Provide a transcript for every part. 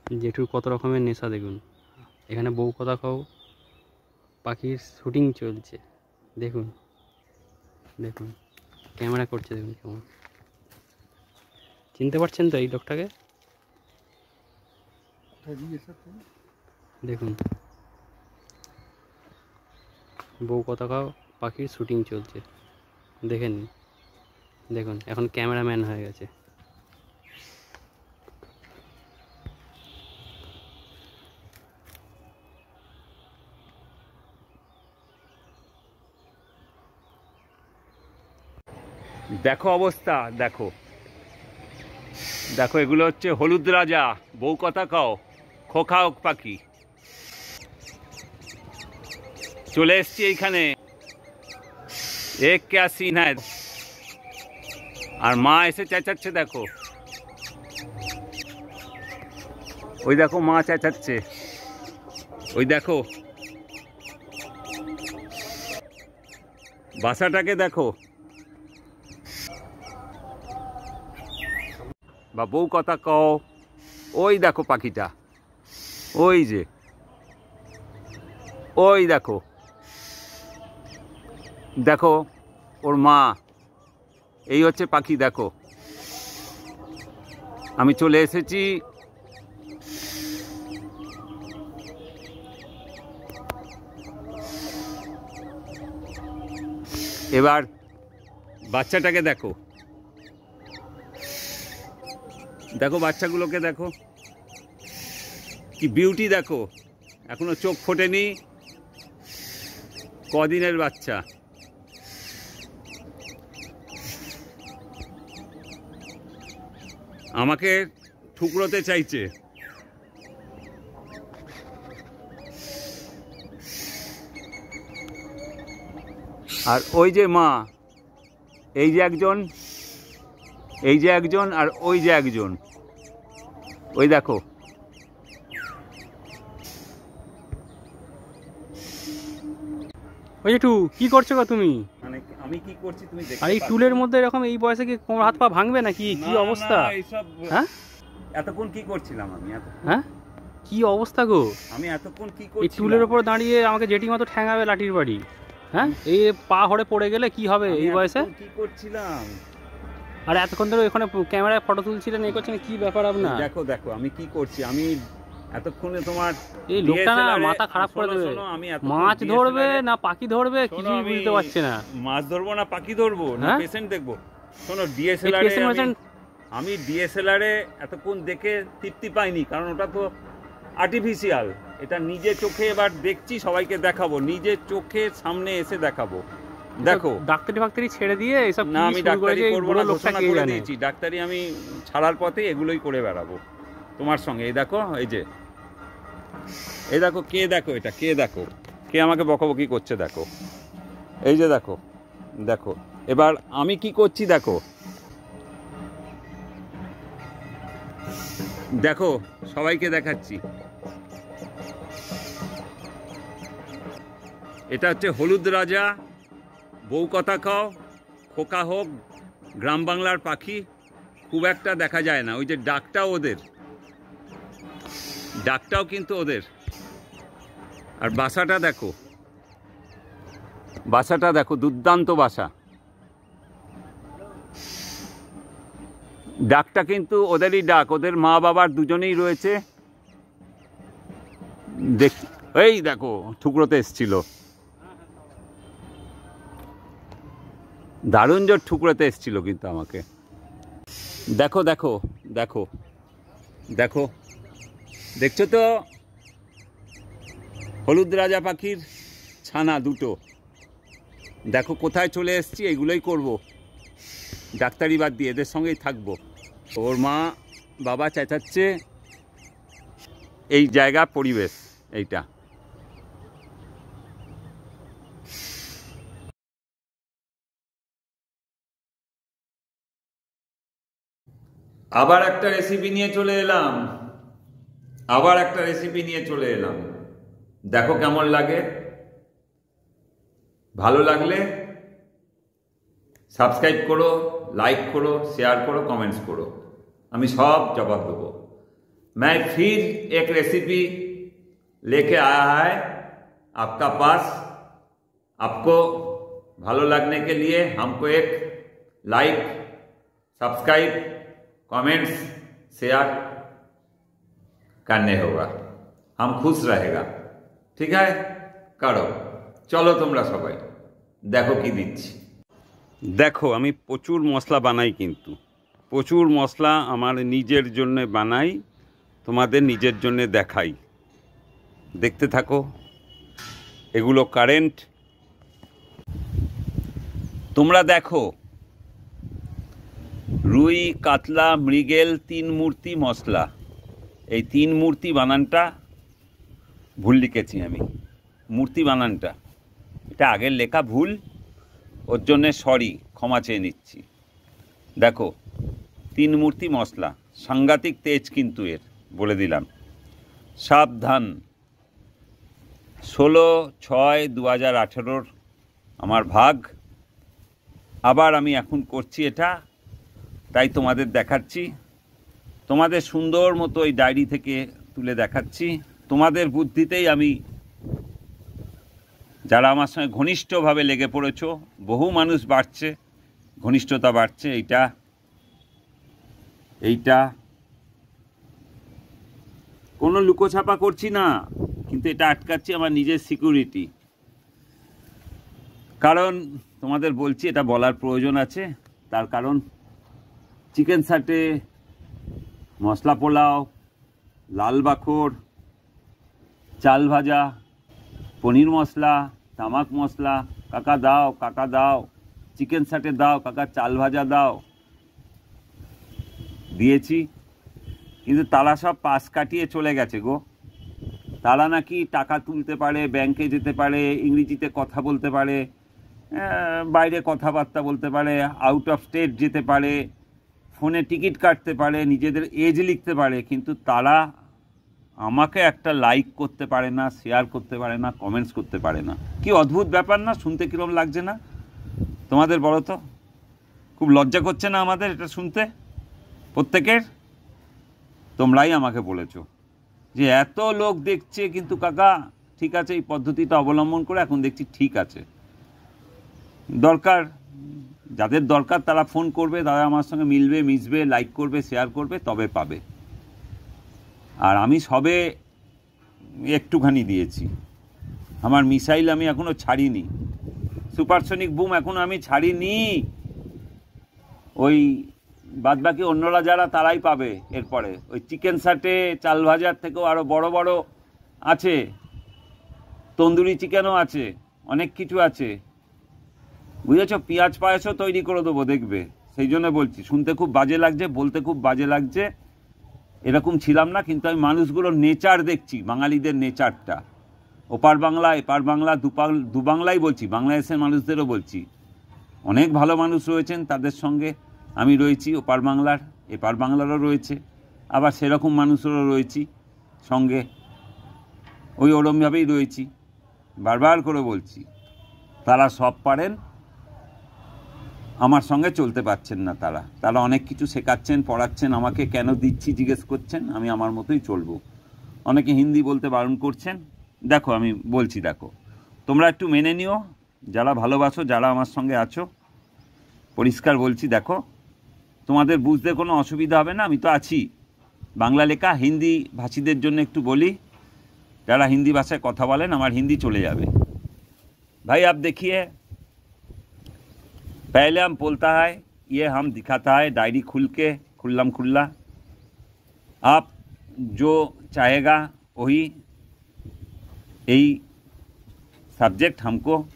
জেঠুর কত রকমের নেশা দেখুন। এখানে বউ কথা কও পাখির শুটিং চলছে। দেখুন দেখুন ক্যামেরা করছে, দেখুন কেমন। চিনতে পারছেন তো এই লোকটাকে? দেখুন বউ কথা কও পাখির শুটিং চলছে, দেখেন। দেখুন এখন ক্যামেরাম্যান হয়ে গেছে। দেখো অবস্থা, দেখো দেখো, এগুলো হচ্ছে হলুদ রাজা, বউ কথা কও খোকা পাখি। চলে এসছি এইখানে, এক ক্যা সিন হ্যায়। আর মা এসে চেঁচাচ্ছে, দেখো ওই দেখো মা চেঁচাচ্ছে, ওই দেখো বাসাটাকে দেখো, বা বউ কথা কও। ওই দেখো পাখিটা, ওই যে ওই দেখো, দেখো ওর মা। এই হচ্ছে পাখি, দেখো আমি চলে এসেছি। এবার বাচ্চাটাকে দেখো, দেখো বাচ্চাগুলোকে দেখো, কি বিউটি দেখো, এখনো চোখ ফোটেনি, কদিনের বাচ্চা। আমাকে ঠুকরোতে চাইছে। আর ওই যে মা, এই যে একজন, এই যে একজন, আর ওই যে একজন, ওই দেখো। ওই জেঠু কি করছো গো তুমি? মানে আমি কি করছি তুমি দেখতে? আর এই টুলের মধ্যে এরকম এই বয়সে কি কোমর হাত পা ভাঙবে নাকি? কি অবস্থা? হ্যাঁ এতক্ষণ কি করছিলাম আমি? হ্যাঁ কি অবস্থা গো? আমি এতক্ষণ কি এই করছিলাম? টুলের উপর দাঁড়িয়ে আমাকে জেঠি মতো ঠ্যাঙাবে লাঠির বাড়ি। হ্যাঁ এই পা হড়ে পড়ে গেলে কি হবে এই বয়সে? কি করছিলাম? আর এতক্ষণ ধরে ওখানে ক্যামেরায় ফটো তুলছিলেন, এই করছেন, কি ব্যাপার আপনার? দেখো দেখো আমি কি করছি। আমি এতক্ষণে তোমার এই লোকটা না মাথা খারাপ করে দেবে। মাছ ধরবে না পাখি ধরবে কিছুই বুঝতে পারছে না। মাছ ধরবো না পাখি ধরবো না পেশেন্ট দেখবো? শোনো, আমি ডিএসএলআরে এতক্ষণ দেখে তৃপ্তি পাইনি, কারণ ওটা তো আর্টিফিশিয়াল। এটা নিজে চোখে এবার দেখছি, সবাইকে দেখাবো, নিজে চোখে সামনে এসে দেখাবো। দেখো ডাক্তারি ফাক্তারি ছেড়ে দিয়ে এসব না, আমি ডাক্তারি করবো না, ঘোষণা করে দিয়েছি। ডাক্তারি আমি ছাড়ার পথে এগুলোই করে বেড়াবো তোমার সঙ্গে। এই দেখো, এই যে এই দেখো, কে দেখো, এটা কে দেখো, কে আমাকে বকাবকি করছে, দেখো এই যে দেখো, দেখো এবার আমি কি করছি, দেখো দেখো, সবাইকে দেখাচ্ছি। এটা হচ্ছে হলুদ রাজা, বউ কথা কও খোকা হোক, গ্রাম বাংলার পাখি, খুব একটা দেখা যায় না। ওই যে ডাকটাও ওদের, ডাকটাও কিন্তু ওদের। আর বাসাটা দেখো, বাসাটা দেখো, দুর্দান্ত বাসা। ডাকটা কিন্তু ওদেরই ডাক, ওদের মা বাবার দুজনেই রয়েছে। দেখ, এই দেখো ঠুকরোতে এসছিল, দারুণ জোর ঠুকরোতে এসছিল কিন্তু আমাকে। দেখো দেখো দেখো দেখো, দেখছো তো হলুদ রাজা পাখির ছানা দুটো। দেখো কোথায় চলে এসছি, এইগুলোই করব, ডাক্তারি বাদ দিয়ে এদের সঙ্গেই থাকবো। ওর মা বাবা চেঁচাচ্ছে, এই জায়গা পরিবেশ এইটা। আবার একটা রেসিপি নিয়ে চলে এলাম, আবার একটা রেসিপি নিয়ে চলে এলাম। দেখো কেমন লাগে। ভালো লাগলে সাবস্ক্রাইব করো, লাইক করো, শেয়ার করো, কমেন্টস করো, আমি সব জবাব দেবো। मैं फिर एक रेसिपी लेके आया है आपका पास। आपको भालो लगने के लिए हमको एक लाइक, सब्सक्राइब, कमेंट्स, शेयर करने होगा, हम खुश रहेगा। ठीक है, करो। चलो তোমরা সবাই দেখো কি দিচ্ছি। দেখো আমি প্রচুর মশলা বানাই, কিন্তু প্রচুর মশলা আমার নিজের জন্য বানাই, তোমাদের নিজের জন্য দেখাই। দেখতে থাকো। এগুলো কারেন্ট, তোমরা দেখো। রুই, কাতলা, মৃগেল, তিন মূর্তি মশলা। এই তিন মূর্তি বানানটা ভুল লিখেছি আমি, মূর্তি বানানটা, এটা আগের লেখা ভুল, ওর জন্যে সরি, ক্ষমা চেয়ে নিচ্ছি। দেখো তিন মূর্তি মশলা, সাংঘাতিক তেজ কিন্তু এর, বলে দিলাম, সাবধান। 16/6/2018 আমার ভাগ। আবার আমি এখন করছি এটা, তাই তোমাদের দেখাচ্ছি, তোমাদের সুন্দর মতো এই ডায়েরি থেকে তুলে দেখাচ্ছি। তোমাদের বুদ্ধিতেই আমি, যারা আমার সঙ্গে ঘনিষ্ঠভাবে লেগে পড়েছো, বহু মানুষ বাড়ছে, ঘনিষ্ঠতা বাড়ছে। এইটা কোনো লুকোছাপা করছি না, কিন্তু এটা আটকাচ্ছি আমার নিজের সিকিউরিটি। কারণ তোমাদের বলছি, এটা বলার প্রয়োজন আছে, তার কারণ চিকেন সাটে, মশলা পোলাও, লাল বাখর, চাল ভাজা, পনির মশলা, তামাক মশলা, কাকা দাও, কাকা দাও, চিকেন সাটে দাও, কাকা চাল ভাজা দাও, দিয়েছি। কিন্তু তারা সব পাশ কাটিয়ে চলে গেছে গো। তারা নাকি টাকা তুলতে পারে, ব্যাংকে যেতে পারে, ইংরেজিতে কথা বলতে পারে, বাইরে কথাবার্তা বলতে পারে, আউট অফ স্টেট যেতে পারে, ফোনে টিকিট কাটতে পারে, নিজেদের এজ লিখতে পারে, কিন্তু তারা আমাকে একটা লাইক করতে পারে না, শেয়ার করতে পারে না, কমেন্টস করতে পারে না। কি অদ্ভুত ব্যাপার না? শুনতে কীরকম লাগছে না তোমাদের? বলো তো, খুব লজ্জা করছে না আমাদের এটা শুনতে প্রত্যেকের? তোমরাই আমাকে বলেছো যে এত লোক দেখছে, কিন্তু কাকা ঠিক আছে, এই পদ্ধতিটা অবলম্বন করে এখন দেখছি ঠিক আছে। দরকার, যাদের দরকার তারা ফোন করবে, তারা আমার সঙ্গে মিলবে, মিশবে, লাইক করবে, শেয়ার করবে, তবে পাবে। আর আমি সবে একটুখানি দিয়েছি, আমার মিসাইল আমি এখনও ছাড়িনি, সুপারসনিক বুম এখনও আমি ছাড়িনি। ওই বাদবাকি অন্যরা যারা, তারাই পাবে এরপরে। ওই চিকেন সাটে, চাল ভাজার থেকেও আরও বড় বড় আছে, তন্দুরি চিকেনও আছে, অনেক কিছু আছে, বুঝেছ? পেঁয়াজ পায়েসও তৈরি করে দেবো, দেখবে। সেই জন্য বলছি, শুনতে খুব বাজে লাগছে, বলতে খুব বাজে লাগছে, এরকম ছিলাম না, কিন্তু আমি মানুষগুলোর নেচার দেখছি, বাঙালিদের নেচারটা। ওপার বাংলা, এপার বাংলা, দু বাংলাই বলছি, বাংলাদেশের মানুষদেরও বলছি। অনেক ভালো মানুষ রয়েছেন, তাদের সঙ্গে আমি রয়েছি, ওপার বাংলার, এপার বাংলারও রয়েছে, আবার সেরকম মানুষেরও রয়েছি সঙ্গে, ওই ওরমভাবেই রয়েছি। বারবার করে বলছি, তারা সব পারেন, আমার সঙ্গে চলতে পারছেন না। তারা অনেক কিছু শেখাচ্ছেন, পড়াচ্ছেন, আমাকে কেন দিচ্ছি জিজ্ঞেস করছেন, আমি আমার মতোই চলবো। অনেকে হিন্দি বলতে বারণ করছেন, দেখো আমি বলছি, দেখো তোমরা একটু মেনে নিও, যারা ভালোবাসো, যারা আমার সঙ্গে আছো, পরিষ্কার বলছি, দেখো তোমাদের বুঝতে কোনো অসুবিধা হবে না, আমি তো আছি। বাংলা লেখা, হিন্দি ভাষীদের জন্য একটু বলি, যারা হিন্দি ভাষায় কথা বলেন, আমার হিন্দি চলে যাবে। भाई आप देखिए, पहले हम बोलता है, ये हम दिखाता है डायरी खुल के, खुल्लम खुल्ला। आप जो चाहेगा वही, यही सब्जेक्ट हमको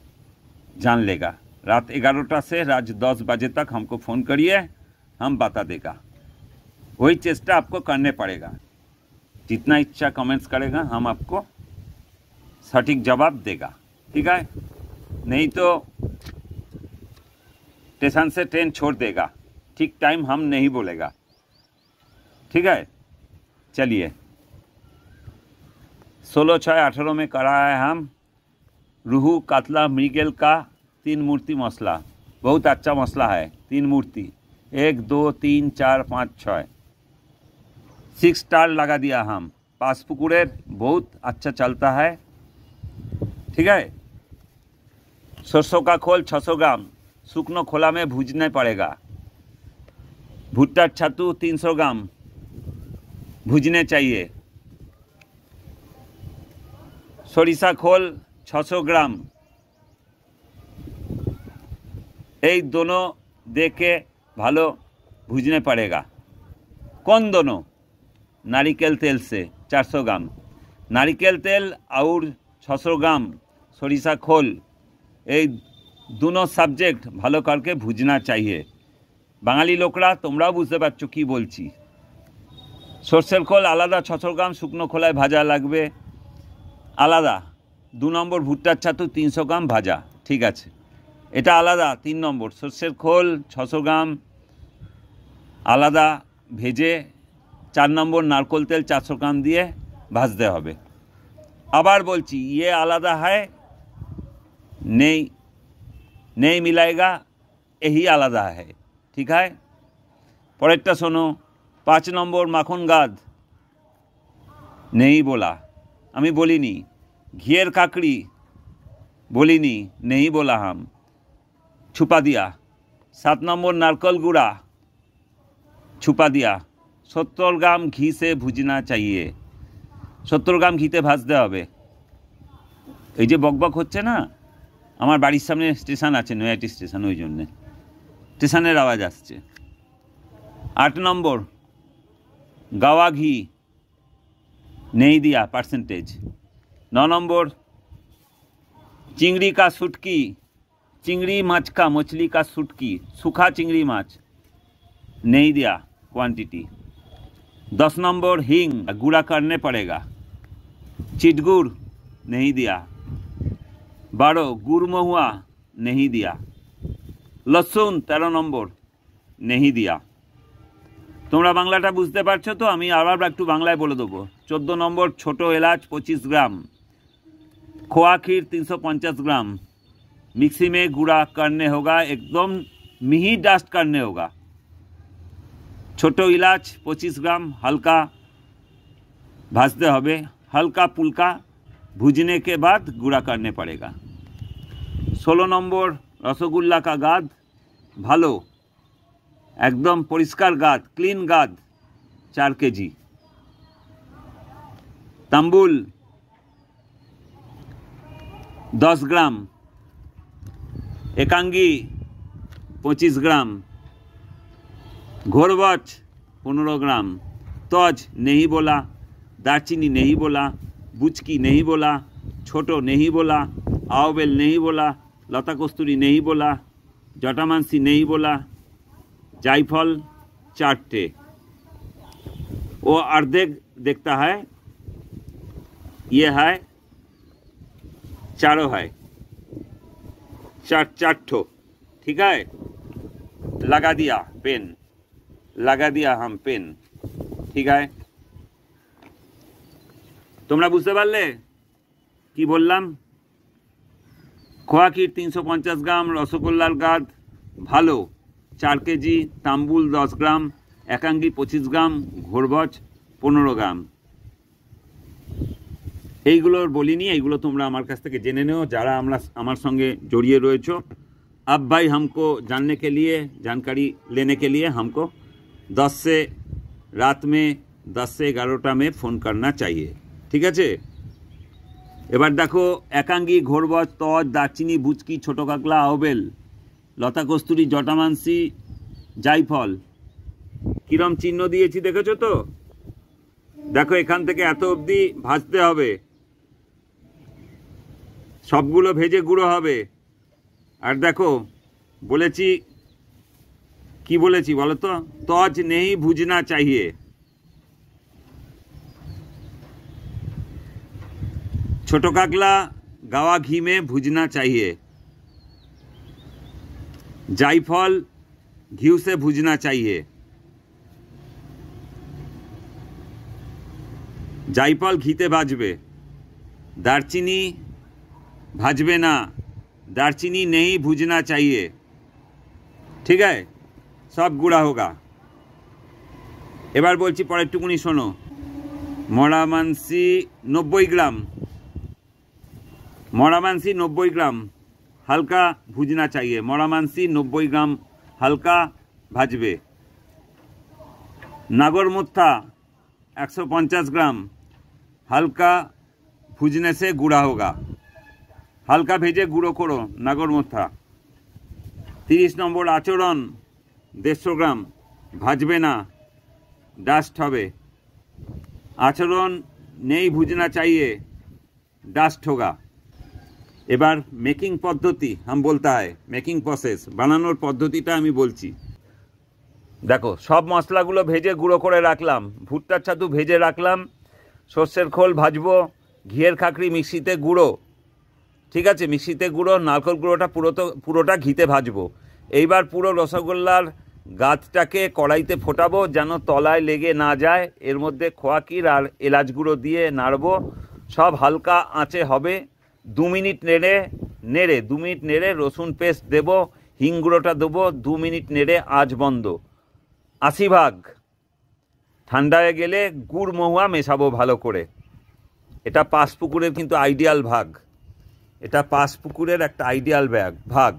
जान लेगा। रात 11टा से रात 10 बजे तक हमको फ़ोन करिए, हम बता देगा। वही चेष्टा आपको करने पड़ेगा, जितना इच्छा कमेंट्स करेगा, हम आपको सटीक जवाब देगा। ठीक है? नहीं तो स्टेशन से ट्रेन छोड़ देगा, ठीक टाइम हम नहीं बोलेगा। ठीक है? चलिए, 16/6/18 में कराया है हम रूहू, कातला, मृगेल का 3 मूर्ति मसला। बहुत अच्छा मसला है, 3 मूर्ति, 1 2 3 4 5 6, 6 स्टार लगा दिया हम। पासपुकुरेर बहुत अच्छा चलता है, ठीक है। सरसों का खोल 600 ग्राम सूखनो खोला में भूनना पड़ेगा। भुट्टार छातू 300 ग्राम भूनने चाहिए। सरिषा खोल 600 ग्राम, এই दोनों दे के भालो भूनने पड़ेगा। कौन दोनों? नारिकेल तेल से 400 ग्राम नारिकेल तेल और 600 ग्राम सरिषा खोल, এই दोनों सब्जेक्ट ভালো करके भूजना चाहिए। বাঙালি লোকরা তোমরাও বুঝতে পারছো কি বলছি। সরষের খোল আলাদা 600 গ্রাম শুকনো খোলায় ভাজা লাগবে আলাদা। 2 নম্বর ভুট্টার ছাতু 300 গ্রাম ভাজা, ঠিক আছে, এটা আলাদা। 3 নম্বর সরষের খোল 600 গ্রাম আলাদা ভেজে 4 নম্বর নারকেল তেল 400 গ্রাম দিয়ে ভাজতে হবে। আবার বলছি, ये আলাদা है, नहीं मिलाएगा, यही आलादा है, ठीक है। परेरटा शोनो। 5 नम्बर माखन गाद नहीं बोला, हमें बोलिनी। घियर काकड़ी बोलिनी, नहीं बोला हम, छुपा दिया। 7 नम्बर नारकल गुड़ा छुपा दिया। 70 ग्राम घी से भुजना चाहिए। 70 ग्राम घीते भाजते हबे। এই যে বকবক হচ্ছে না, আমার বাড়ির সামনে স্টেশন আছে, নয়াটি স্টেশন, ওই জন্যে স্টেশনের আওয়াজ আসছে। 8 নম্বর गावा घी नहीं दिया परसेंटेज। 9 नंबर चिंगड़ी का सुटकी, चिंगड़ी माछ का मछली का सुटकी, सूखा चिंगड़ी माछ नहीं दिया क्वांटिटी। 10 नंबर हींग गुड़ा करने पड़ेगा। चिटगुड़ नहीं दिया। 12 गुड़ महुआ नहीं दिया। लहसुन 13 नम्बर नहीं दिया। তোমরা বাংলাটা বুঝতে পারছো তো? আমি আবার একটু বাংলায় বলে দেবো। 14 নম্বর ছোটো এলাচ 25 গ্রাম, खोआ खीर 350 ग्राम, मिक्सी में गुड़ा करने होगा, एकदम मिही डस्ट करने होगा। छोटो इलाच 25 ग्राम हल्का भाजते हबे, हल्का पुल्का भूजने के बाद गुड़ा करने पड़ेगा। 16 नम्बर रसगुल्ला का गाद भालो एकदम परिष्कार गाद, क्लीन गाद 4 केजी। तांबुल 10 ग्राम, एकांगी 25 ग्राम, घोरबच 15 ग्राम, तज नहीं बोला, दालचीनी नहीं बोला, बुचकी नहीं बोला, छोटो नहीं बोला, आवबेल नहीं बोला, लता कस्तूरी नहीं बोला, जटामांसी नहीं बोला, जायफल 4 वो अर्धेक देखता है, ये है 4 है, 4 ठो, ठीक है। लगा दिया पेन, लगा दिया हम पेन, ठीक है। তোমরা বুঝতে পারলে কি বললাম? খোয়া ক্ষীর 350 গ্রাম, রসগোল্লার গাদ ভালো 4 কেজি, তাম্বুল 10 গ্রাম, একাঙ্গি 25 গ্রাম, ঘোরবচ 15 গ্রাম। এইগুলোর বলিনি, এইগুলো তোমরা আমার কাছ থেকে জেনে নেও যারা আমার সঙ্গে জড়িয়ে রয়েছো। अब भाई हमको जानने के लिए, जानकारी लेने के लिए हमको 10 से रात में 10 से 11टा में फ़ोन करना चाहिए, ठीक है। এবার দেখো একাঙ্গি, ঘোরবচ, তজ, দারচিনি, বুচকি, ছোটো কাকলা, আহবেল, লতা কস্তুরি, জটামানসি, জায়ফল কিরম চিহ্ন দিয়েছি দেখেছো তো? দেখো এখান থেকে এত অবধি ভাজতে হবে, সবগুলো ভেজে গুঁড়ো হবে। আর দেখো বলেছি কি বলেছি বলো তো? তজ নেই ভুজনা চাহিয়ে, छोटो काकला गावा घी में भूजना चाहिए, जायफल घी से भूजना चाहिए, जायफल घीते भाजबे, दारचीनी भाजबे ना, दारचीनी नहीं भूजना चाहिए, ठीक है। सब गुड़ा होगा। এবার বলছি পরেরটুকুনি শোনো। মরা মানসি 90 গ্রাম, মরা মানসি 90 গ্রাম হালকা ভুজনা চাইয়ে, মরা মানসি 90 গ্রাম হালকা ভাজবে। नागौर मुत्था 150 ग्राम हल्का भूजने से गुड़ा होगा। हल्का भेजे गुड़ो करो नागौर मुत्था। 30 नम्बर आचरण 150 ग्राम भाजबे ना, डास्ट हबे। आचरण नहीं भूजना चाहिए, डास्ट होगा। এবার মেকিং পদ্ধতি हम बोलता है, মেকিং প্রসেস, বানানোর পদ্ধতিটা আমি বলছি। দেখো সব মশলাগুলো ভেজে গুঁড়ো করে রাখলাম, ভুট্টার ছাতু ভেজে রাখলাম, সর্ষের খোল ভাজবো, ঘিয়ের খাকড়ি মিক্সিতে গুঁড়ো, ঠিক আছে, মিক্সিতে গুঁড়ো, নারকেল গুঁড়োটা পুরোটা ঘিতে ভাজবো। এইবার পুরো রসগোল্লার গাছটাকে কড়াইতে ফোটাবো যেন তলায় লেগে না যায়। এর মধ্যে খোয়াকির আর এলাচ গুঁড়ো দিয়ে নাড়বো, সব হালকা আঁচে হবে। 2 মিনিট নেড়ে 2 মিনিট নেড়ে রসুন পেস্ট দেবো, হিং গুঁড়োটা দেবো, 2 মিনিট নেড়ে আঁচ বন্ধ। 80 ভাগ ঠান্ডা হয়ে গেলে গুড় মহুয়া মেশাবো ভালো করে। এটা পাঁচপুকুরের কিন্তু আইডিয়াল ভাগ, এটা পাঁচপুকুরের একটা আইডিয়াল ভাগ।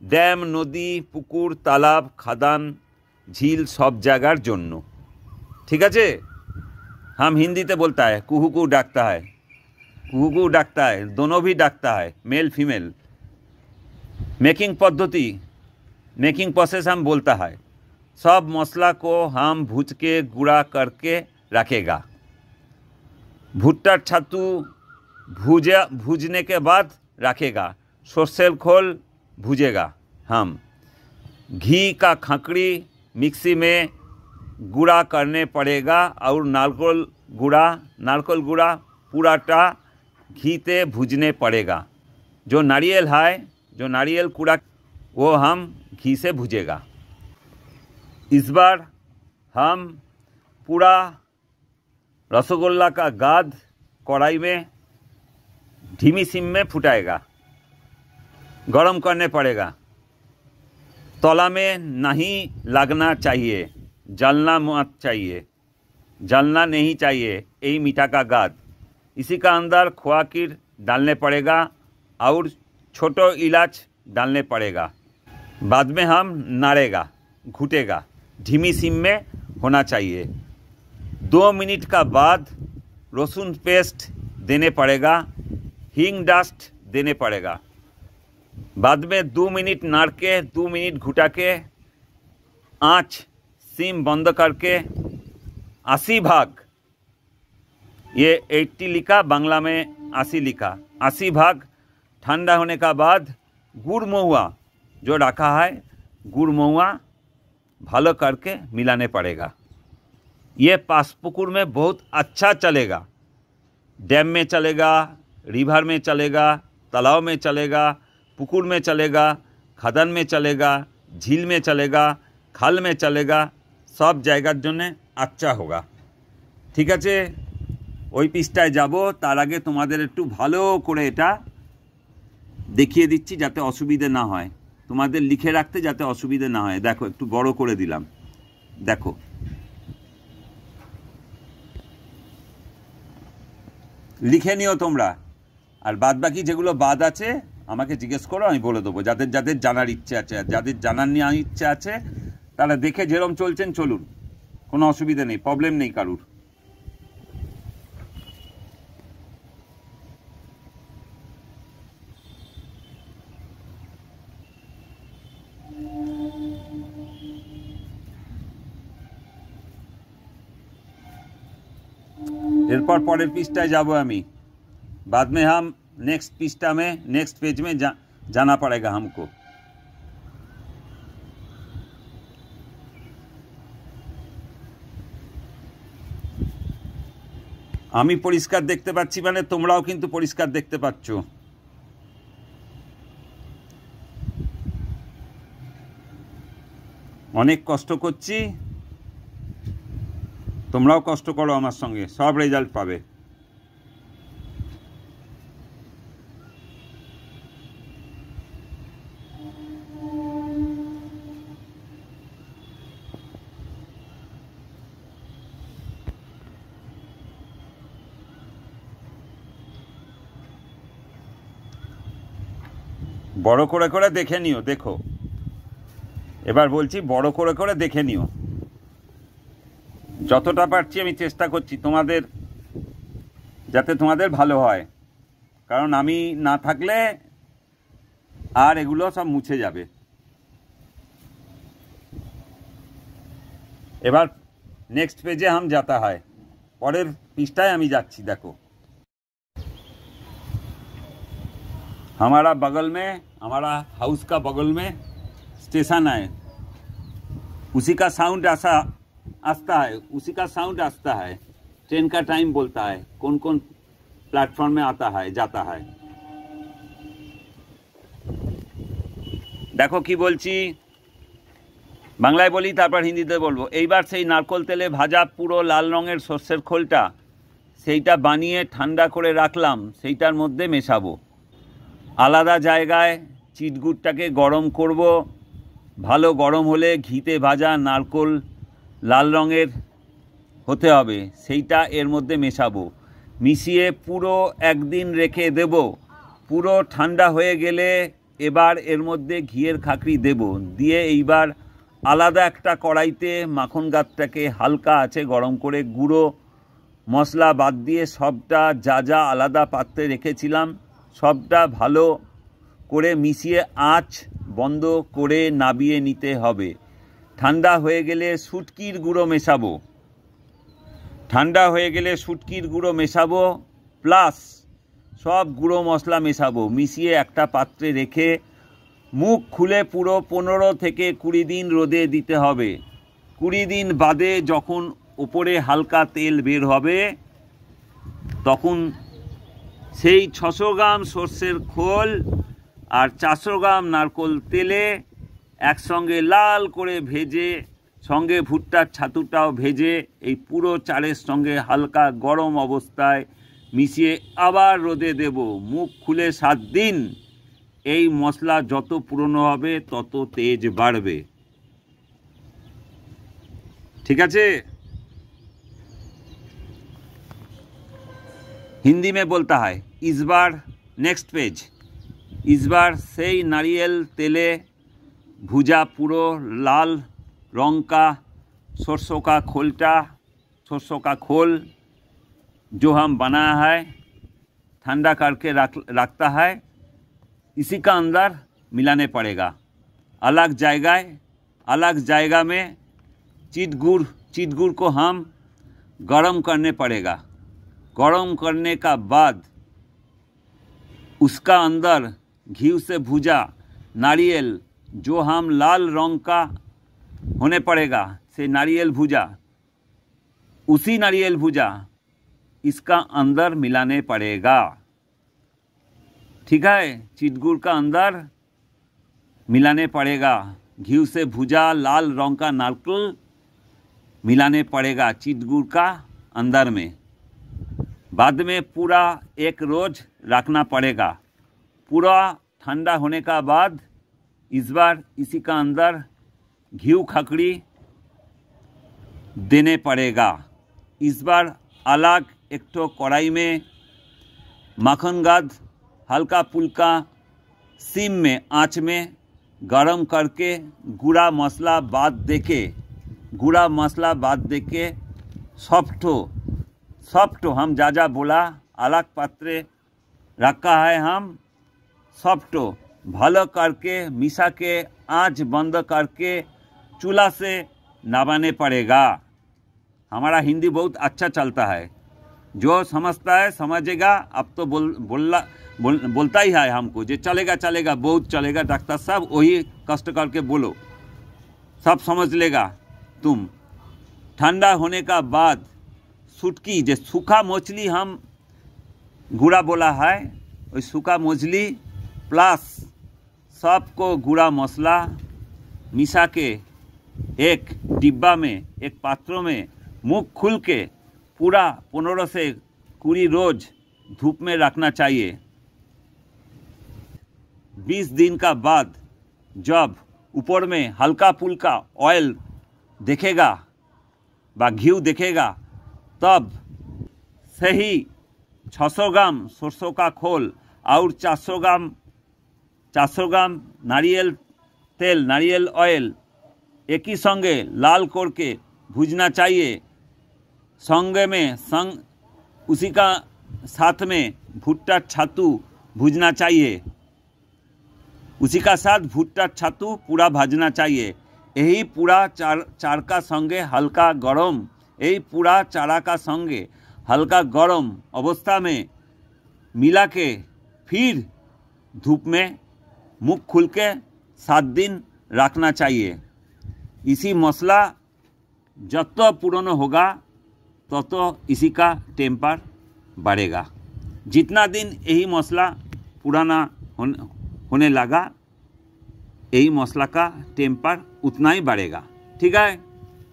ড্যাম, নদী, পুকুর, তালাব, খাদান, ঝিল সব জায়গার জন্য, ঠিক আছে। हम हिंदीতে বলতা है कुहुकू डाकता है, कुहुकू डाकता है, दोनों भी डाकता है, मेल फीमेल। मेकिंग पद्धति, मेकिंग प्रोसेस हम बोलता है। सब मसला को हम भूज के गुड़ा करके रखेगा। भुट्टार छातू भूजने के बाद रखेगा। सरसों खोल भूजेगा हम। घी का खकड़ी मिक्सी में गुड़ा करने पड़ेगा और नारकोल गुड़ा पूराटा घी ते भूजने पड़ेगा। जो नारियल है, जो नारियल कूड़ा वो हम घी से भूजेगा। इस बार हम पूरा रसगुल्ला का गाद कढ़ाई में धीमी सिम में फुटाएगा, गरम करने पड़ेगा। तला में नहीं लगना चाहिए, जलना मत चाहिए, जलना नहीं चाहिए। यही मीठा का गाद, इसी का अंदर खोआकीर डालने पड़ेगा और छोटो इलाच डालने पड़ेगा। बाद में हम नाड़ेगा, घुटेगा, धीमी सिम में होना चाहिए। 2 मिनट का बाद लहसुन पेस्ट देने पड़ेगा, हींग डस्ट देने पड़ेगा। बाद में 2 मिनट नाड़ के 2 मिनट घुटा के आँच सिम बंद करके 80 भाग, ये 80 लिखा, बांग्ला में 80 लिखा, 80 भाग ठंडा होने का बाद गुड़ महुआ जो रखा है, गुड़ महुआ भालो करके मिलाने पड़ेगा। ये पासपुकुर में बहुत अच्छा चलेगा। डैम में चलेगा, रिवर में चलेगा, तालाब में चलेगा, पुकुर में चलेगा, खदान में चलेगा, झील में चलेगा, खाल में चलेगा, सब জায়গার জন্য আচ্ছা होगा। ঠিক আছে, ওই পৃষ্ঠায় যাব, তার আগে তোমাদের একটু ভালো করে এটা দেখিয়ে দিচ্ছি যাতে অসুবিধে না হয়, তোমাদের লিখে রাখতে যাতে অসুবিধে না হয়। দেখো একটু বড় করে দিলাম, দেখো লিখে নিও তোমরা। আর বাদ বাকি যেগুলো বাদ আছে আমাকে জিজ্ঞেস করো, আমি বলে দেবো। যাদের যাদের জানার ইচ্ছে আছে, যাদের জানার নিয়ে ইচ্ছে আছে তারা দেখে যেরকম চলছেন চলুন, কোনো অসুবিধা নেই, প্রবলেম নেই কারুর। এরপর পরের পৃষ্ঠায় যাব আমি। बाद में हम नेक्स्ट पृष्ठा में, नेक्स्ट पेज में जाना पड़ेगा हमको। আমি পরিষ্কার দেখতে পাচ্ছি মানে তোমরাও কিন্তু পরিষ্কার দেখতে পাচ্ছ। অনেক কষ্ট করছি, তোমরাও কষ্ট করো আমার সঙ্গে, সব রেজাল্ট পাবে। বড় করে করে দেখে নিও, দেখো এবার বলছি বড় করে করে দেখে নিও। যতটা পারছি আমি চেষ্টা করছি তোমাদের, যাতে তোমাদের ভালো হয়, কারণ আমি না থাকলে আর এগুলো সব মুছে যাবে। এবার नेक्स्ट पेजे हम जाता है, পরের পৃষ্ঠায় আমি যাচ্ছি। देखो हमारा बगल में, हमारा हाउस का बगल में स्टेशन है, उसी का साउंड ऐसा आता है, उसी का साउंड आता है। ट्रेन का टाइम बोलता है, कौन कौन प्लेटफॉर्म में आता है जाता है। देखो कि बोलছি, বাংলায় বলি তারপর হিন্দিতে বলবো। এইবার সেই নারকোল তেলে ভাজা পুরো লাল রঙের সর্ষের খোলটা, সেইটা বানিয়ে ঠান্ডা করে রাখলাম, সেইটার মধ্যে মেশাবো। আলাদা জায়গায় চিটগুড়টাকে গরম করব। ভালো গরম হলে ঘিতে ভাজা নারকোল লাল রঙের হতে হবে, সেইটা এর মধ্যে মেশাবো। মিশিয়ে পুরো একদিন রেখে দেব। পুরো ঠান্ডা হয়ে গেলে এবার এর মধ্যে ঘিয়ের খাকড়ি দেব। দিয়ে এইবার আলাদা একটা কড়াইতে মাখন গাছটাকে হালকা আছে গরম করে গুঁড়ো মশলা বাদ দিয়ে সবটা যা যা আলাদা পাত্রে রেখেছিলাম সবটা ভালো করে মিশিয়ে আঁচ বন্ধ করে নাবিয়ে নিতে হবে। ঠান্ডা হয়ে গেলে শুটকির গুঁড়ো মেশাবো। ঠান্ডা হয়ে গেলে শুটকির গুঁড়ো মেশাবো প্লাস সব গুঁড়ো মশলা মেশাবো। মিশিয়ে একটা পাত্রে রেখে মুখ খুলে পুরো 15 থেকে 20 দিন রোদে দিতে হবে। 20 দিন বাদে যখন উপরে হালকা তেল বের হবে তখন সেই 600 গ্রাম সর্ষের খোল আর 400 গ্রাম নারকোল তেলে একসঙ্গে লাল করে ভেজে, সঙ্গে ভুট্টার ছাতুটাও ভেজে এই পুরো চালের সঙ্গে হালকা গরম অবস্থায় মিশিয়ে আবার রোদে দেব। মুখ খুলে 7 দিন। এই মশলা যত পুরনো হবে তত তেজ বাড়বে। ঠিক আছে? हिंदी में बोलता है। इस बार नेक्स्ट पेज, इस बार से नारियल तेले भुजा पूरो लाल रंग का सरसों का खोलटा, सरसों का खोल जो हम बनाया है ठंडा करके रखता है, इसी का अंदर मिलाने पड़ेगा। अलग जगह में चिटगुड़ को हम गरम करने पड़ेगा। गरम करने का बाद उसका अंदर घी से भुजा नारियल जो हम लाल रंग का होने पड़ेगा, से नारियल भुजा, उसी नारियल भुजा इसका अंदर मिलाने पड़ेगा। ठीक है? चिटगुड़ का अंदर मिलाने पड़ेगा। घी से भुजा लाल रंग का नारकेल मिलाने पड़ेगा चिटगुड़ का अंदर में। बाद में पूरा एक रोज रखना पड़ेगा। पूरा ठंडा होने का बाद इस बार इसी का अंदर घी खकड़ी देने पड़ेगा। इस बार अलग एक तो कढ़ाई में माखन गाद हल्का पुल्का सिम में आँच में गरम करके गुड़ा मसाला बाद देके सॉफ्ट हम जा बोला अलग पात्रे रखा है। हम सॉफ्ट भालो करके मिसा के आँच बंद करके चूल्हा से नवाने पड़ेगा। हमारा हिंदी बहुत अच्छा चलता है, जो समझता है समझेगा। अब तो बोलता ही है हमको जो चलेगा बहुत चलेगा डॉक्टर साहब, वही कष्ट करके बोलो, सब समझ लेगा तुम। ठंडा होने का बाद सुटकी जो सूखा मछली हम गुड़ा बोला है, वही सूखा मछली प्लस सबको गुड़ा मसाला मिसा के एक डिब्बा में, एक पात्रों में मुख खुल के पूरा 15 से 20 रोज धूप में रखना चाहिए। 20 दिन का बाद जब ऊपर में हल्का फुल्का ऑयल देखेगा बा घी देखेगा, तब सही 600 ग्राम सरसों का खोल और 400 ग्राम 400 ग्राम नारियल तेल, नारियल ऑयल एक ही संगे लाल करके भूजना चाहिए। उसी का साथ में भुट्टा छातू भूजना चाहिए। उसी का साथ भुट्टा छातू पूरा भाजना चाहिए। यही पूरा चार का संगे हल्का गरम, यही पूरा चारा का संगे हल्का गरम अवस्था में मिला के फिर धूप में मुख खुल के 7 दिन रखना चाहिए। इसी मसला जत पुराना होगा तत इसी का टेम्पर बढ़ेगा। जितना दिन यही मसला पुराना होने लगा, यही मसला का टेम्पर उतना ही बढ़ेगा। ठीक है,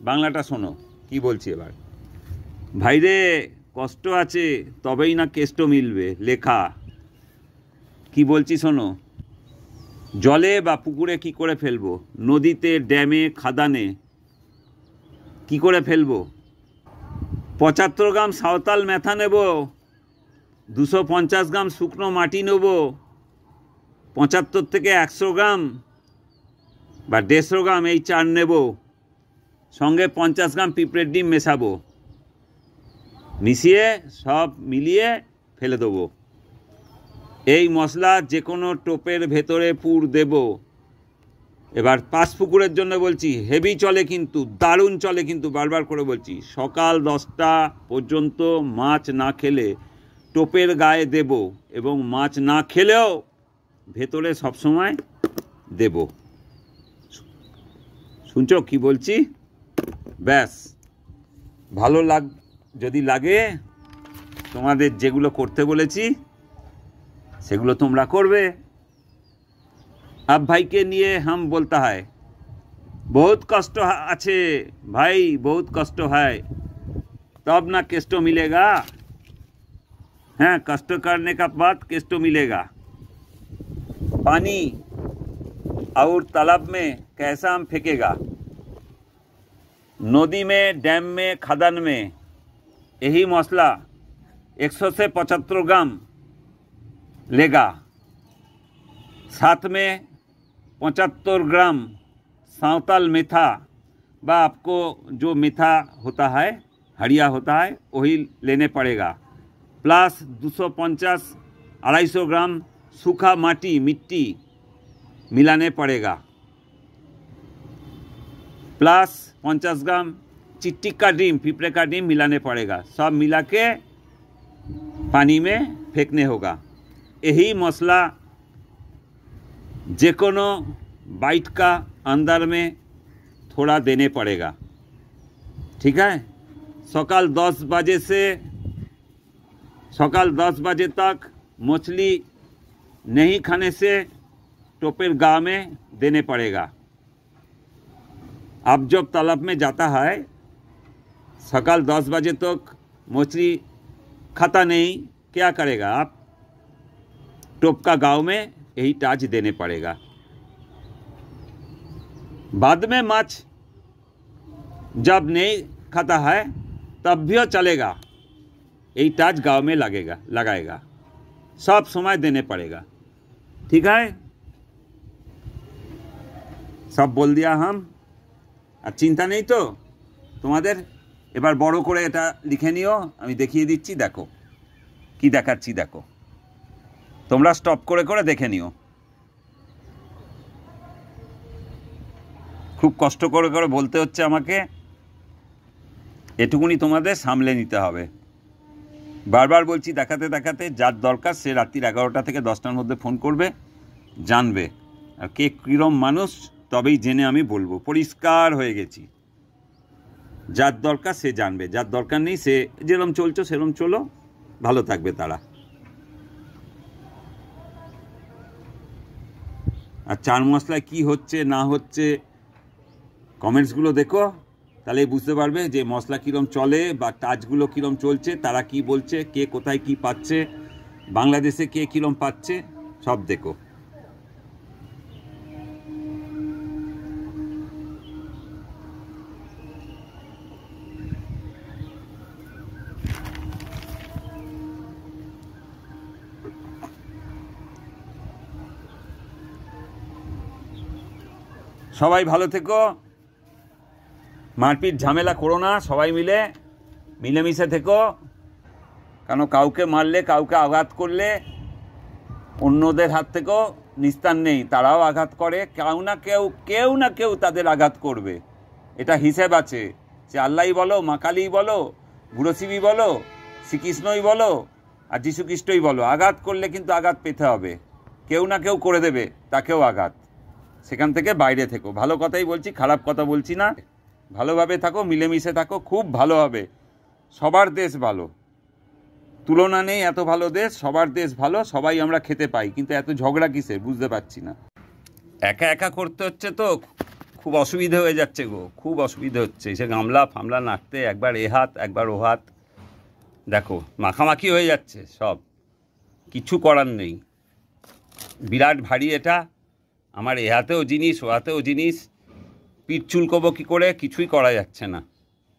बांगलाटा शोनो कि बोलছি এবার। भाई रे कष्ट आछे तबेई ना केष्ट मिलबे लेखा। कि बोलছি शोनो, जले बा पुकुरे कि करे फेलबो, नदीते डैमे खादाने कि करे फेलबो। 75 ग्राम सावताल मेथा नेब, 250 ग्राम शुकनो माटी नेब, 75 থেকে 100 গ্রাম বা 150 গ্রাম এই চার নেব, সঙ্গে 50 গ্রাম পিঁপড়ের ডিম মেশাবো, মিশিয়ে সব মিলিয়ে ফেলে দেবো। এই মশলা যে কোনো টোপের ভেতরে পুর দেব। এবার 5 পুকুরের জন্য বলছি, হেভি চলে কিন্তু, দারুণ চলে কিন্তু, বারবার করে বলছি, সকাল 10টা পর্যন্ত মাছ না খেলে টোপের গায়ে দেব এবং মাছ না খেলেও ভেতরে সবসময় দেব। শুনছো কি বলছি? ব্যাস, ভালো যদি লাগে তোমাদের যেগুলো করতে বলেছি সেগুলো তোমরা করবে। अब भाई के लिए हम बोलता है बहुत कष्ट আছে भाई, बहुत कष्ट है, तब ना कष्ट मिलेगा। हैं, कष्ट करने का बाद कष्ट मिलेगा। पानी और तालाब में कैसा हम फेंकेगा, नदी में, डैम में, खदान में यही मसला 100 से 75 ग्राम लेगा। साथ में 75 ग्राम सावताल मेथा बा आपको जो मेथा होता है, हरिया होता है, वही लेने पड़ेगा। प्लस 250-250 ग्राम सूखा मिट्टी मिलाने पड़ेगा। प्लस 50 ग्राम चिट्टी का डिम, पिपरे का डिम मिलाने पड़ेगा। सब मिला के पानी में फेंकने होगा। यही मसला जे कोनो बाइट का अंदर में थोड़ा देने पड़ेगा। ठीक है, सकाल 10 बजे तक मछली नहीं खाने से टोपेर गाँव में देने पड़ेगा। अब जब तालाब में जाता है, सकाल 10 बजे तक मछली खाता नहीं, क्या करेगा आप? टोप का गाँव में यही टाच देने पड़ेगा। बाद में माछ जब नहीं खाता है तब भी चलेगा, यही टाच गाँव में लगाएगा। सब समय देने पड़ेगा। ठीक है, सब बोल दिया हम। আর চিন্তা নেই তো তোমাদের? এবার বড় করে এটা লিখে নিও, আমি দেখিয়ে দিচ্ছি। দেখো কি দেখাচ্ছি, দেখো, তোমরা স্টপ করে করে দেখে নিও। খুব কষ্ট করে করে বলতে হচ্ছে আমাকে, এটুকুনি তোমাদের সামলে নিতে হবে। বারবার বলছি, দেখাতে দেখাতে যার দরকার সে রাত্রির 11টা থেকে 10টার মধ্যে ফোন করবে, জানবে। আর কে কীরম মানুষ তবেই জেনে আমি বলবো। পরিষ্কার হয়ে গেছি। যার দরকার সে জানবে, যার দরকার নেই সে যেরকম চলছো সেরকম চলো, ভালো থাকবে তারা। আর চার মশলায় কী হচ্ছে না হচ্ছে কমেন্টসগুলো দেখো, তাহলে বুঝতে পারবে যে মশলা কীরকম চলে বা টাচগুলো কীরকম চলছে, তারা কি বলছে, কে কোথায় কি পাচ্ছে, বাংলাদেশে কে কীরকম পাচ্ছে, সব দেখো। সবাই ভালো থেকো, মারপিট ঝামেলা করো না, সবাই মিলে মিলেমিশে থেকো। কেন কাউকে মারলে, কাউকে আঘাত করলে অন্যদের হাত থেকেও নিস্তার নেই, তারাও আঘাত করে, কেউ না কেউ তাদের আঘাত করবে। এটা হিসেব আছে, সে আল্লাহই বলো, মা কালীই বলো, বুড়ো শিবই বলো, শ্রীকৃষ্ণই বলো আর যীশু খ্রিস্টই বলো, আঘাত করলে কিন্তু আঘাত পেতে হবে, কেউ না কেউ করে দেবে তাকেও আঘাত। সেখান থেকে বাইরে থেকো, ভালো কথাই বলছি, খারাপ কথা বলছি না। ভালোভাবে থাকো, মিলেমিশে থাকো, খুব ভালো হবে। সবার দেশ ভালো, তুলনা নেই, এত ভালো দেশ, সবার দেশ ভালো, সবাই আমরা খেতে পাই, কিন্তু এত ঝগড়া কিসের বুঝতে পারছি না। একা একা করতে হচ্ছে তো খুব অসুবিধা হয়ে যাচ্ছে গো, খুব অসুবিধা হচ্ছে। সে গামলা ফামলা নাড়তে একবার এ হাত একবার ও হাত, দেখো মাখামাখি হয়ে যাচ্ছে সব, কিছু করার নেই। বিরাট ভারী এটা, আমার এ হাতেও জিনিস ও হাতেও জিনিস, পিঠ চুলকোবো কী করে, কিছুই করা যাচ্ছে না।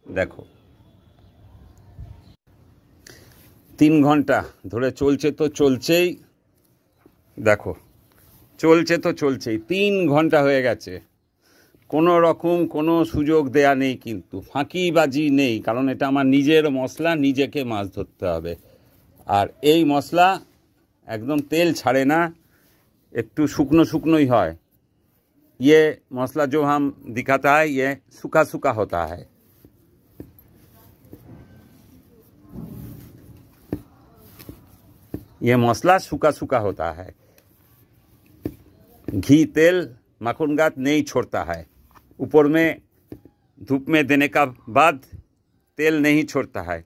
দেখো 3 ঘন্টা ধরে চলছে তো চলছেই, দেখো চলছে তো চলছেই, 3 ঘন্টা হয়ে গেছে, কোনো রকম কোনো সুযোগ দেয়া নেই, কিন্তু ফাঁকিবাজি নেই, কারণ এটা আমার নিজের মশলা, নিজেকে মাছ ধরতে হবে। আর এই মশলা একদম তেল ছাড়ে না, একটু শুকনো শুকনোই হয়। ये मसला जो हम दिखाता है ये सूखा सूखा होता है। ये मसला सूखा सूखा होता है, घी तेल माखन गात नहीं छोड़ता है, ऊपर में धूप में देने का बाद तेल नहीं छोड़ता है।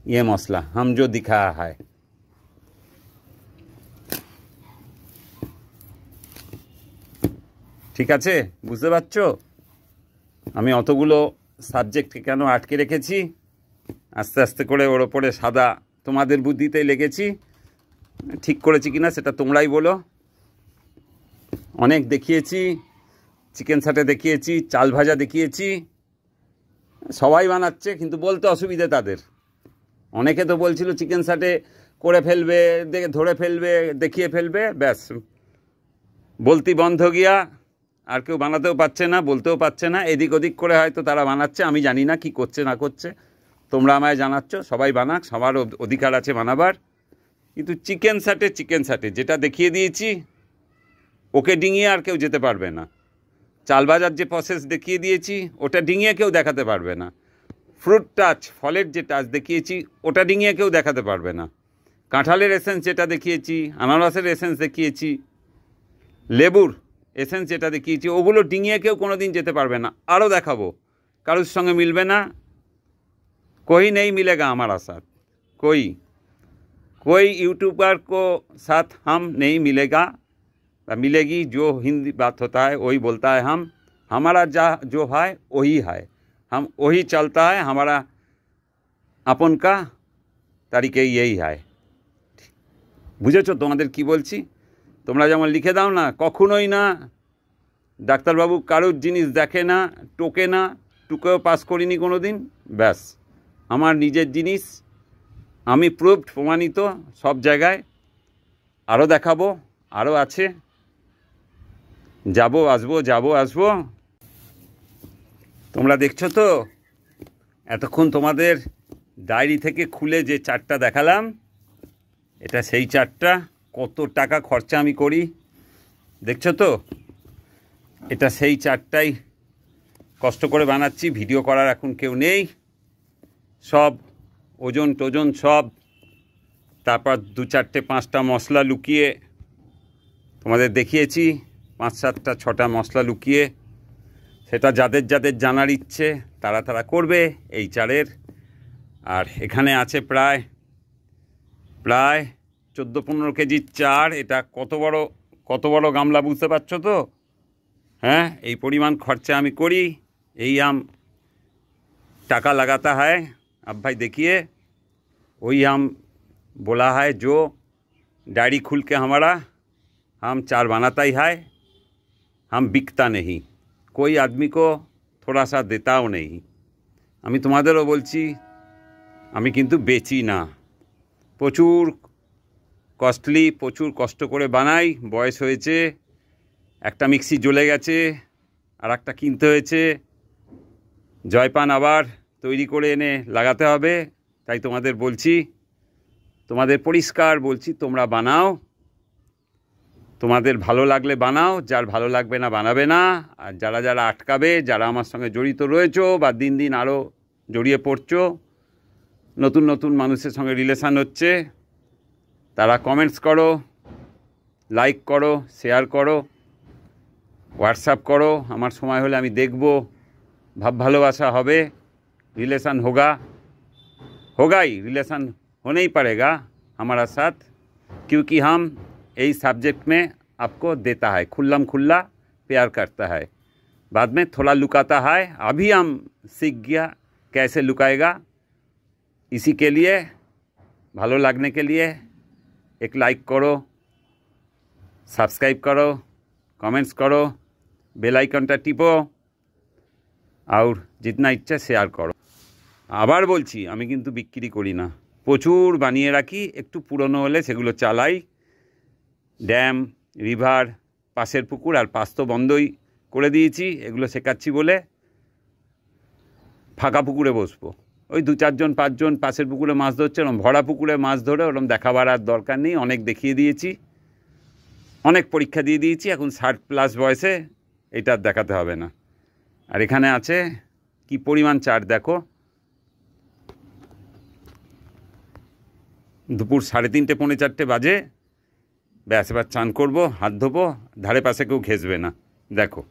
ये मसला हम जो दिखाया है, ঠিক আছে? বুঝতে পারছো আমি অতগুলো সাবজেক্টকে কেন আটকে রেখেছি? আস্তে আস্তে করে ওর ওপরে সাদা তোমাদের বুদ্ধিতেই লেগেছি, ঠিক করেছি কিনা সেটা তোমরাই বলো। অনেক দেখিয়েছি, চিকেন সাটে দেখিয়েছি, চাল ভাজা দেখিয়েছি, সবাই বানাচ্ছে, কিন্তু বলতে অসুবিধে তাদের। অনেকে তো বলছিল চিকেন সাটে করে ফেলবে, ধরে ফেলবে, দেখিয়ে ফেলবে, ব্যাস বলতি বন্ধ গিয়া, আর কেউ বানাতেও পারছে না, বলতেও পারছে না। এদিক ওদিক করে হয়তো তারা বানাচ্ছে, আমি জানি না কি করছে না করছে, তোমরা আমায় জানাচ্ছ। সবাই বানাক, সবার অধিকার আছে বানাবার, কিন্তু চিকেন সাটে যেটা দেখিয়ে দিয়েছি ওকে ডিঙিয়ে আর কেউ যেতে পারবে না। চাল ভাজার যে প্রসেস দেখিয়ে দিয়েছি ওটা ডিঙিয়ে কেউ দেখাতে পারবে না। ফ্রুট টাচ, ফলের যে টাচ দেখিয়েছি ওটা ডিঙিয়ে কেউ দেখাতে পারবে না। কাঁঠালের এসেন্স যেটা দেখিয়েছি, আনারসের এসেন্স দেখিয়েছি, লেবুর এসেন্স যেটা দেখিয়েছি, ওগুলো ডিঙিয়ে কেউ কোনো দিন যেতে পারবে না। আরও দেখাবো, কারোর সঙ্গে মিলবে না, कोई नहीं मिलेगा हमारा साथ, कोई यूट्यूबर को साथ हम नहीं मिलेगा, मिलेगी। जो हिंदी बात होता है वही बोलता है हम, हमारा जो है वही है, हम वही चलता है, हमारा अपन का तरीके यही है। বুঝেছো তোমাদের কি বলছি? তোমরা যেমন লিখে দাও না, কখনোই না ডাক্তারবাবু কারোর জিনিস দেখে না, টোকে না, টুকেও পাস করিনি কোনো দিন, ব্যাস আমার নিজের জিনিস, আমি প্রুভড, প্রমাণিত সব জায়গায়। আরও দেখাবো, আরও আছে, যাবো আসবো। তোমরা দেখছো তো এতক্ষণ তোমাদের ডায়েরি থেকে খুলে যে চার্টটা দেখালাম, এটা সেই চার্টটা, কত টাকা খরচা আমি করি দেখছো তো, এটা সেই চার্টটাই কষ্ট করে বানাচ্ছি। ভিডিও করার এখন কেউ নেই, সব ওজন টোজন সব, তারপর 2-4টে 5টা মশলা লুকিয়ে তোমাদের দেখিয়েছি, 5-7টা 6টা মশলা লুকিয়ে, সেটা যাদের যাদের জানার ইচ্ছে তারা করবে এই চারের। আর এখানে আছে প্রায় 14-15 কেজির চার। এটা কত বড় গামলা বুঝতে পারছো তো? হ্যাঁ, এই পরিমাণ খরচা আমি করি। এই টাকা লাগাতা হয়, अब भाई देखिए वही हम बोला है, जो डायरी खुल के हमारा हम चार बनाता ही है, हम बिकता नहीं, कोई आदमी को थोड़ा सा देताও नहीं। আমি তোমাদেরও বলছি, আমি কিন্তু বেচি না, প্রচুর কস্টলি, প্রচুর কষ্ট করে বানাই। বয়স হয়েছে, একটা মিক্সি জ্বলে গেছে, আর একটা কিনতে হয়েছে। জয়পান আবার তৈরি করে এনে লাগাতে হবে। তাই তোমাদের বলছি, তোমাদের পরিষ্কার বলছি, তোমরা বানাও। তোমাদের ভালো লাগলে বানাও, যার ভালো লাগবে না বানাবে না। আর যারা যারা আটকাবে, যারা আমার সঙ্গে জড়িত রয়েছো বা দিন দিন আরও জড়িয়ে পড়ছো, নতুন নতুন মানুষের সঙ্গে রিলেশান হচ্ছে, তারা কমেন্টস করো, লাইক করো, শেয়ার করো, হোয়াটসঅ্যাপ করো। আমার সময় হলে আমি দেখব, ভাব ভালোবাসা হবে, रिलेशन होगा ही, रिलेशन होना ही पड़ेगा हमारा साथ, क्योंकि हम यही सब्जेक्ट में आपको देता है, खुल्लम खुल्ला प्यार करता है, बाद में थोड़ा लुकाता है। अभी हम सीख गया कैसे लुकाएगा। इसी के लिए भालो लगने के लिए एक लाइक करो, सब्सक्राइब करो, कमेंट्स करो, बेल आइकनটা টিপো, और जितना इच्छा शेयर करो। আবার বলছি, আমি কিন্তু বিক্রি করি না, প্রচুর বানিয়ে রাখি, একটু পুরনো হলে সেগুলো চালাই। ড্যাম, রিভার, পাশের পুকুর আর পাশ তো বন্ধই করে দিয়েছি, এগুলো শেখাচ্ছি বলে। ফাঁকা পুকুরে বসবো, ওই 2-4 জন 5 জন পাশের পুকুরে মাছ ধরছে, ওরম ভরা পুকুরে মাছ ধরে ওরম দেখাবার আর দরকার নেই। অনেক দেখিয়ে দিয়েছি, অনেক পরীক্ষা দিয়ে দিয়েছি, এখন 60+ বয়সে এটা দেখাতে হবে না। আর এখানে আছে কি পরিমাণ চার দেখো। দুপুর 3:30 পৌনে 4টে বাজে। ব্যাস, এবার চান করবো, হাত ধোবো, ধারে পাশে কেউ ঘেঁষবে না। দেখো।